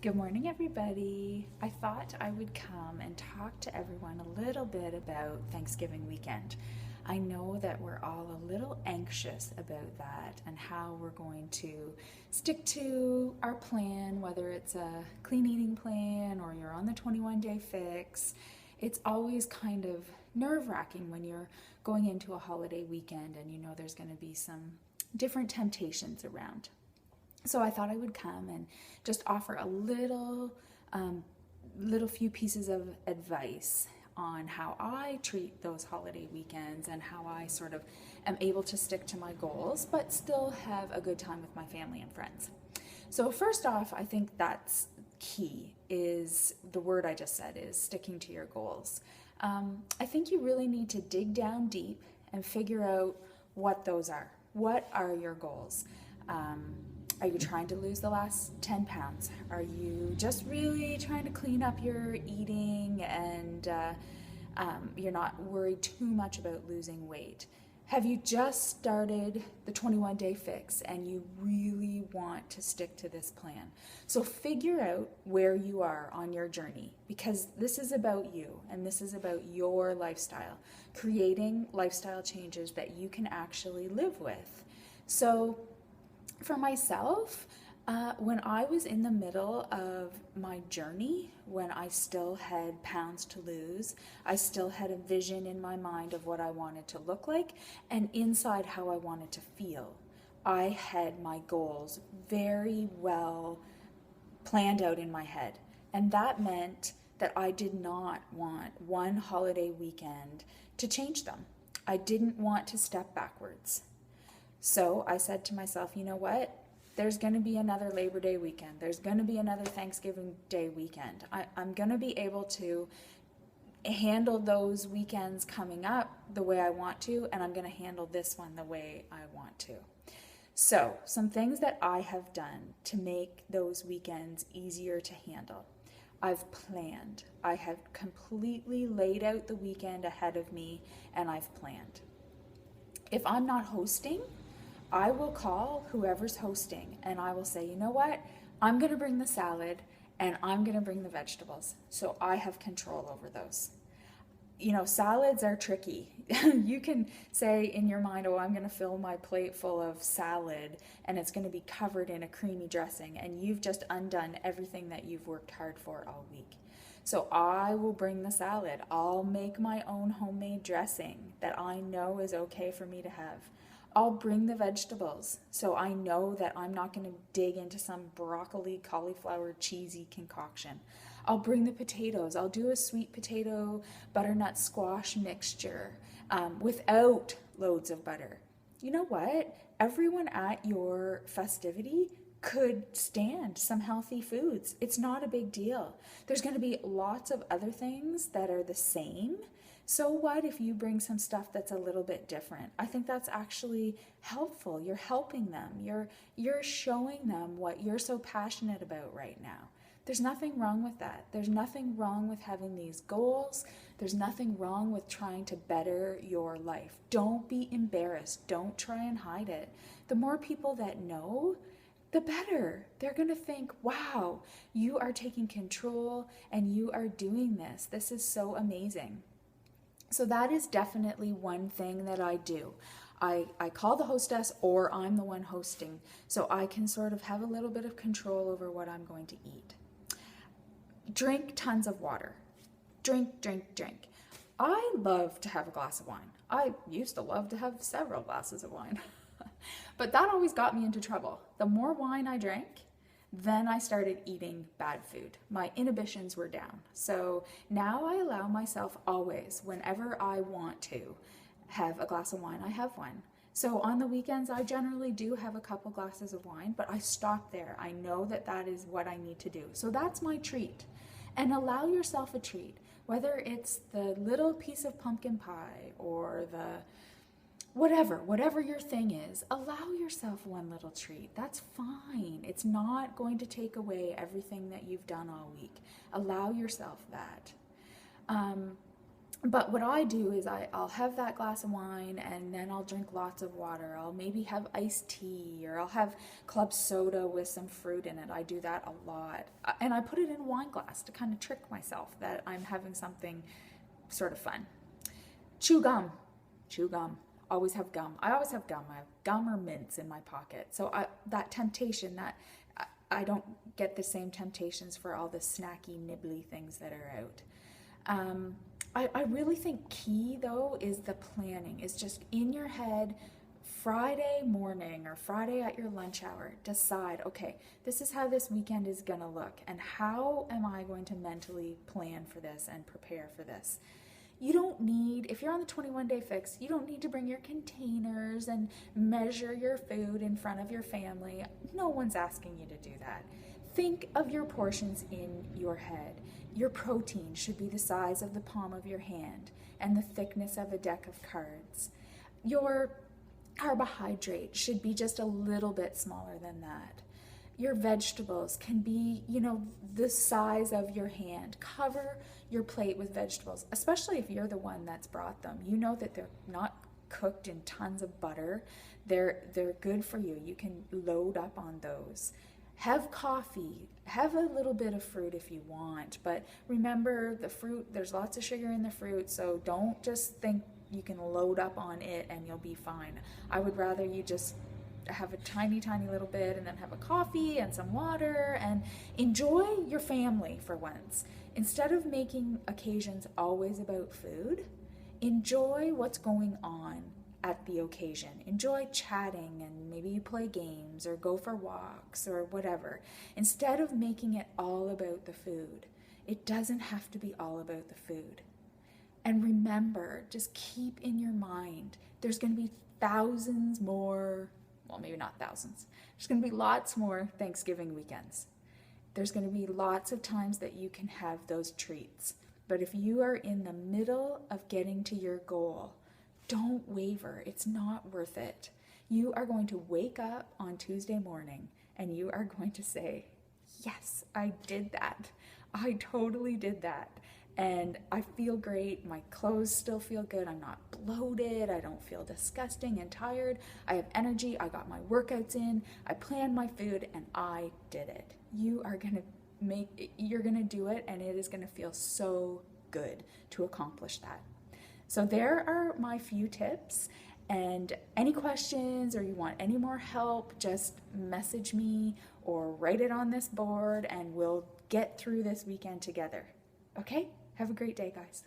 Good morning, everybody. I thought I would come and talk to everyone a little bit about Thanksgiving weekend. I know that we're all a little anxious about that and how we're going to stick to our plan, whether it's a clean eating plan or you're on the 21-day fix. It's always kind of nerve-wracking when you're going into a holiday weekend and you know there's going to be some different temptations around. So I thought I would come and just offer a little few pieces of advice on how I treat those holiday weekends and how I sort of am able to stick to my goals, but still have a good time with my family and friends. So first off, I think that's key is the word I just said is sticking to your goals. I think you really need to dig down deep and figure out what those are. What are your goals? Are you trying to lose the last 10 pounds? Are you just really trying to clean up your eating and you're not worried too much about losing weight? Have you just started the 21-day fix and you really want to stick to this plan? So figure out where you are on your journey, because this is about you and this is about your lifestyle, creating lifestyle changes that you can actually live with. So for myself, when I was in the middle of my journey, when I still had pounds to lose, I still had a vision in my mind of what I wanted to look like and inside how I wanted to feel. I had my goals very well planned out in my head. And that meant that I did not want one holiday weekend to change them. I didn't want to step backwards. So I said to myself, you know what? There's going to be another Labor Day weekend. There's going to be another Thanksgiving Day weekend. I'm going to be able to handle those weekends coming up the way I want to, and I'm going to handle this one the way I want to. So, some things that I have done to make those weekends easier to handle. I've planned. I have completely laid out the weekend ahead of me, and I've planned. If I'm not hosting, I will call whoever's hosting and I will say, you know what? I'm going to bring the salad and I'm going to bring the vegetables. So I have control over those. You know, salads are tricky. You can say in your mind, oh, I'm going to fill my plate full of salad and it's going to be covered in a creamy dressing, and you've just undone everything that you've worked hard for all week. So I will bring the salad. I'll make my own homemade dressing that I know is okay for me to have. I'll bring the vegetables, so I know that I'm not going to dig into some broccoli, cauliflower, cheesy concoction. I'll bring the potatoes. I'll do a sweet potato butternut squash mixture without loads of butter. You know what? Everyone at your festivity could stand some healthy foods. It's not a big deal. There's going to be lots of other things that are the same. So what if you bring some stuff that's a little bit different? I think that's actually helpful. You're helping them. You're showing them what you're so passionate about right now. There's nothing wrong with that. There's nothing wrong with having these goals. There's nothing wrong with trying to better your life. Don't be embarrassed. Don't try and hide it. The more people that know, the better. They're going to think, wow, you are taking control and you are doing this. This is so amazing. So that is definitely one thing that I do. I call the hostess, or I'm the one hosting, so I can sort of have a little bit of control over what I'm going to eat. Drink tons of water. Drink, drink, drink. I love to have a glass of wine. I used to love to have several glasses of wine. But that always got me into trouble. The more wine I drank, then I started eating bad food. My inhibitions were down. So now I allow myself always, whenever I want to have a glass of wine, I have one. So on the weekends, I generally do have a couple glasses of wine, but I stop there. I know that that is what I need to do. So that's my treat. And allow yourself a treat, whether it's the little piece of pumpkin pie or the whatever your thing is, allow yourself one little treat. That's fine. It's not going to take away everything that you've done all week. Allow yourself that. But what I do is I'll have that glass of wine and then I'll drink lots of water. I'll maybe have iced tea or I'll have club soda with some fruit in it. I do that a lot. And I put it in a wine glass to kind of trick myself that I'm having something sort of fun. Chew gum. Chew gum. Always have gum. I always have gum. I have gum or mints in my pocket. So that temptation, that I don't get the same temptations for all the snacky, nibbly things that are out. I really think key though is the planning, is just in your head Friday morning or Friday at your lunch hour, decide, okay, this is how this weekend is going to look and how am I going to mentally plan for this and prepare for this. You don't need, if you're on the 21-day fix, you don't need to bring your containers and measure your food in front of your family. No one's asking you to do that. Think of your portions in your head. Your protein should be the size of the palm of your hand and the thickness of a deck of cards. Your carbohydrate should be just a little bit smaller than that. Your vegetables can be, the size of your hand. Cover your plate with vegetables, especially if you're the one that's brought them. You know that they're not cooked in tons of butter. They're good for you. You can load up on those. Have coffee, have a little bit of fruit if you want, but remember the fruit, there's lots of sugar in the fruit, so don't just think you can load up on it and you'll be fine. I would rather you just have a tiny little bit and then have a coffee and some water and enjoy your family for once. Instead of making occasions always about food, enjoy what's going on at the occasion. Enjoy chatting and maybe you play games or go for walks or whatever. Instead of making it all about the food, it doesn't have to be all about the food. And remember, just keep in your mind, there's going to be thousands more, well, maybe not thousands. There's going to be lots more Thanksgiving weekends. There's going to be lots of times that you can have those treats. But if you are in the middle of getting to your goal, don't waver. It's not worth it. You are going to wake up on Tuesday morning and you are going to say, yes, I did that. I totally did that. And I feel great. My clothes still feel good. I'm not bloated. I don't feel disgusting and tired. I have energy. I got my workouts in. I planned my food and I did it. You're going to do it and it is going to feel so good to accomplish that. So there are my few tips, and any questions or you want any more help, just message me or write it on this board and we'll get through this weekend together. Okay? Have a great day, guys.